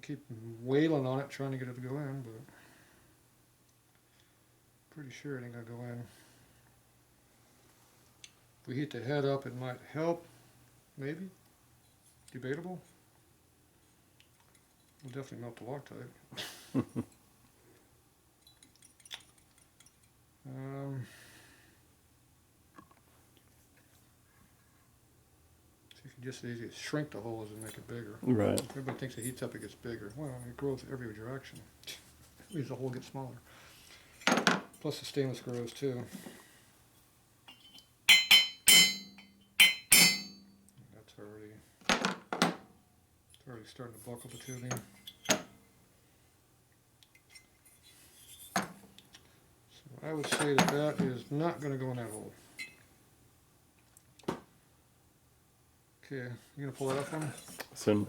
can keep wailing on it, trying to get it to go in, but pretty sure it ain't gonna go in. If we heat the head up, it might help, maybe. Debatable. We'll definitely melt the Loctite. See if you just easy shrink the holes and make it bigger. Right. Everybody thinks it heats up, it gets bigger. Well, it grows every direction. It means the hole gets smaller. Plus the stainless grows too. That's already starting to buckle the tubing. So I would say that that is not going to go in that hole. Okay, you gonna pull that up for me? Soon.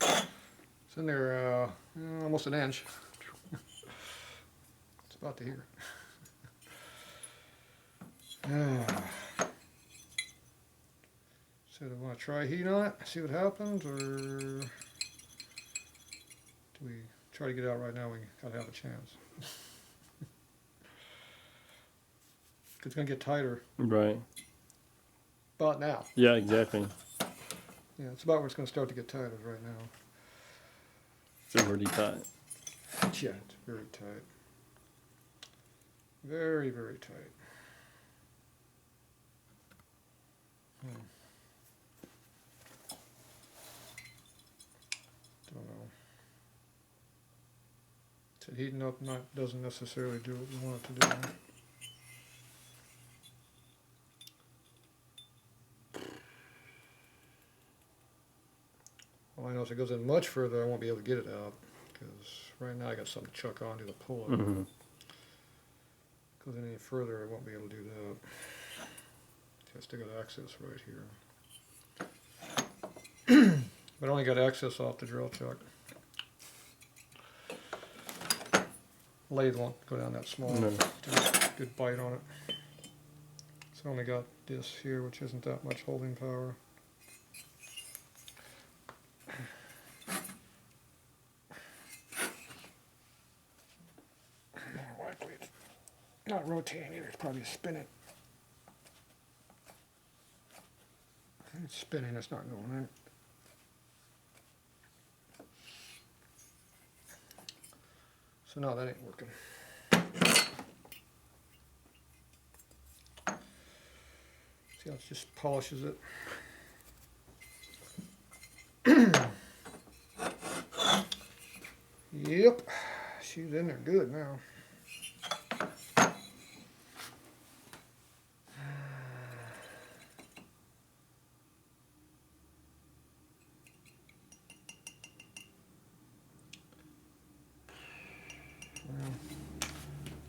It's in there almost an inch. It's about to here. So do we want to try heat on it, see what happens, or do we try to get it out right now? We gotta have a chance. It's gonna get tighter. Right. About now. Yeah, exactly. Yeah, it's about where it's gonna start to get tighter right now. It's already tight. Yeah, it's very tight. Very, very tight. Don't know. So heating up doesn't necessarily do what we want it to do. All I know is if it goes in much further, I won't be able to get it out, because right now I got something to chuck onto to pull it. Mm-hmm. If it goes any further, I won't be able to do that. I still got access right here. But I only got access off the drill chuck. Lathe won't go down that small. No. Good bite on it. So I only got this here, which isn't that much holding power. More likely it's not rotating either, it's probably spinning. It's spinning, it's not going in. So no, that ain't working. See how it just polishes it. Yep, she's in there good now.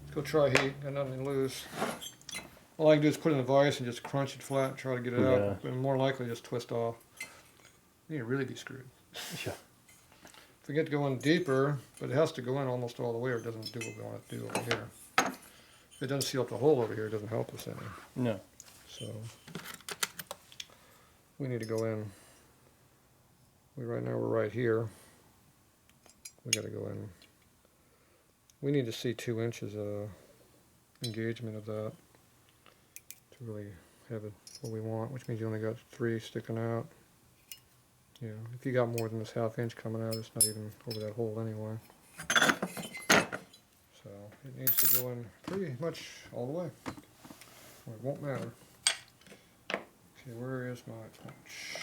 Let's go try heat, got nothing to lose. All I can do is put it in the vise and just crunch it flat and try to get it out, but more likely just twist off. You need to really be screwed. Yeah. If we get going deeper, but it has to go in almost all the way or it doesn't do what we want it to do over here. If it doesn't seal up the hole over here, it doesn't help us any. No. So we need to go in. Right now we're right here. We got to go in. We need to see 2 inches engagement of that to really have it what we want, which means you only got 3 sticking out. Yeah, if you got more than this 1/2 inch coming out, it's not even over that hole anyway. So it needs to go in pretty much all the way. Or it won't matter. Okay, where is my punch?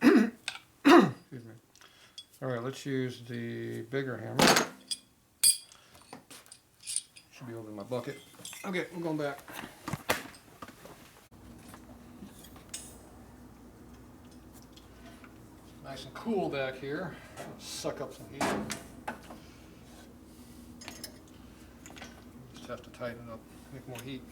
Excuse me. Alright, let's use the bigger hammer. Should be over in my bucket. Okay, we're going back. Nice and cool back here. Suck up some heat. Just have to tighten it up, make more heat.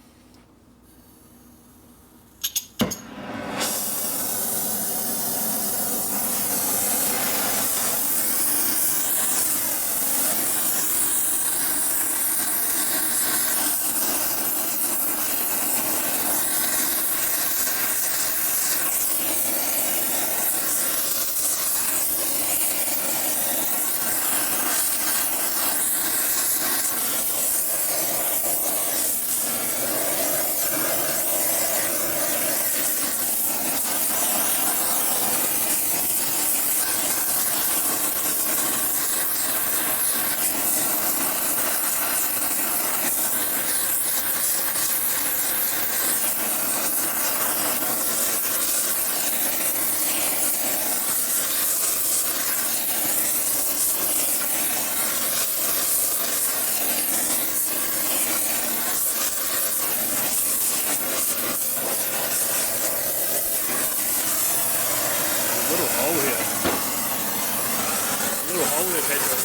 with it, Tatro.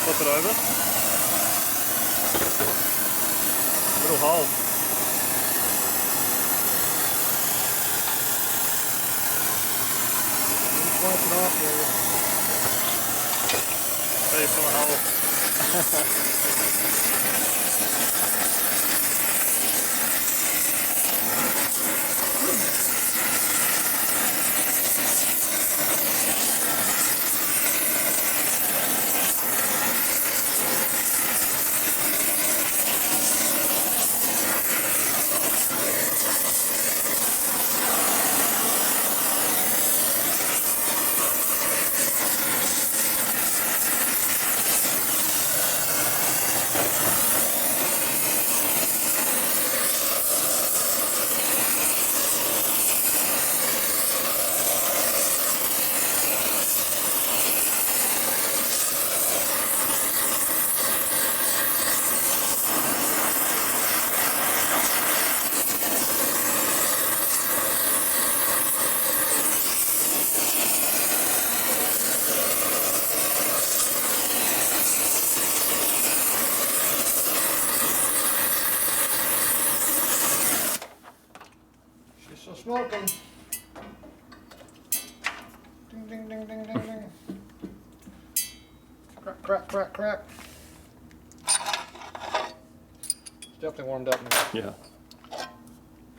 Flip it over. Little hole. Wipe it off there. So you fill a hole. She's still smoking. Ding, ding, ding, ding, ding, ding. Crack, crack, crack, crack. It's definitely warmed up now. Yeah.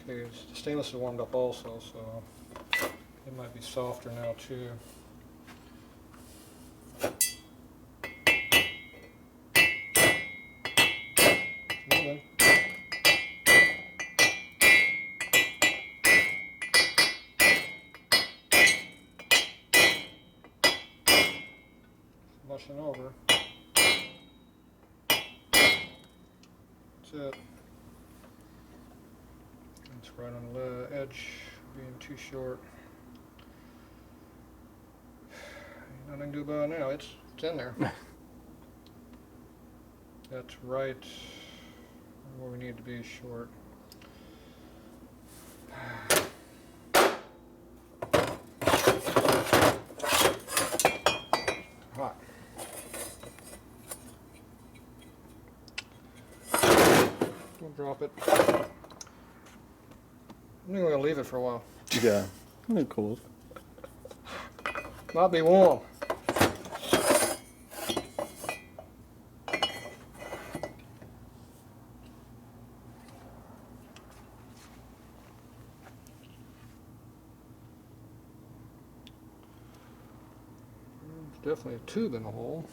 Okay, the stainless is warmed up also, so it might be softer now too. Moving. Mushing over. That's it. It's right on the edge, being too short. Ain't nothing to do about it now. It's in there. That's right where we need to be short. Hot. Don't drop it. I think we're gonna leave it for a while. Yeah. They're cool. Might be warm. There's definitely a tube in the hole.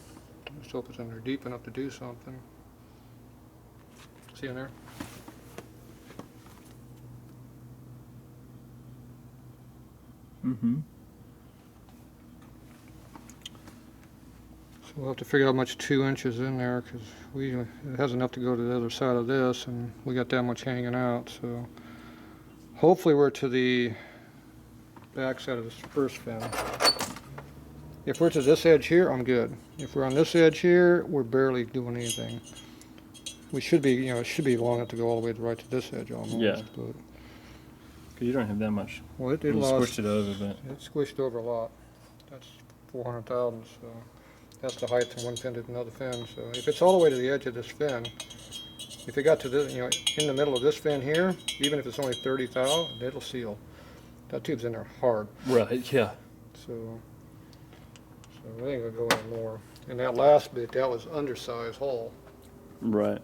Let's hope it's in there deep enough to do something. See in there? Mm-hmm. So we'll have to figure out how much 2 inches in there, because it has enough to go to the other side of this, and we got that much hanging out. So hopefully we're to the back side of this first fin. If we're to this edge here, I'm good. If we're on this edge here, we're barely doing anything. We should be, it should be long enough to go all the way right to this edge almost. Yeah. But, Because you don't have that much. well, it You lost. squished it over, but It squished over a lot. That's 400 thousandths. So that's the height from one fin to another fin. So if it's all the way to the edge of this fin, if it got to this, in the middle of this fin here, even if it's only 30 thou, it'll seal. That tube's in there hard. right, yeah. So I think we'll go in more. And that last bit, that was undersized hole. Right.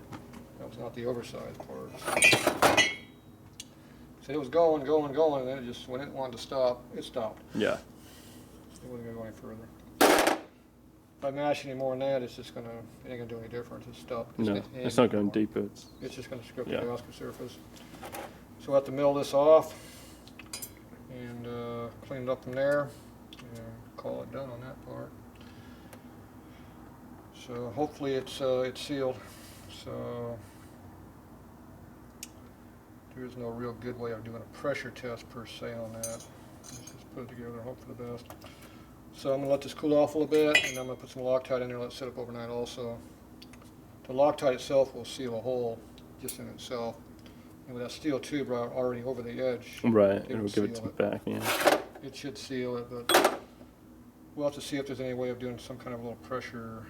That was not the oversized part. So it was going, and then it just, when it wanted to stop, it stopped. Yeah. It wasn't going to go any further. If I mash any more than that, it ain't going to do any difference. It's stopped. No, it's not going deeper. It's just going to script Yeah. the gasket surface. So we'll have to mill this off and clean it up from there and call it done on that part. So hopefully it's sealed. So there's no real good way of doing a pressure test per se on that. Let's just put it together and hope for the best. So I'm going to let this cool off a little bit, and I'm going to put some Loctite in there and let it sit up overnight also. The Loctite itself will seal a hole just in itself. And with that steel tube already over the edge, Right, it it'll will give it seal to the back, yeah. It should seal it, but we'll have to see if there's any way of doing some kind of little pressure.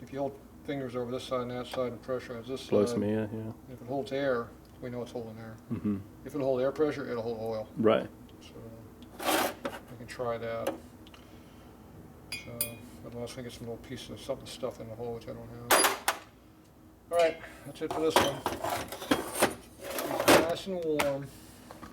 If you hold fingers over this side and that side and pressurize this Blow side, some air, yeah. if it holds air, we know it's holding air. Mm-hmm. If it'll hold air pressure, it'll hold oil. Right. So we can try that. So, unless we get some little pieces of something stuffed in the hole, which I don't have. All right, that's it for this one. Keep it nice and warm.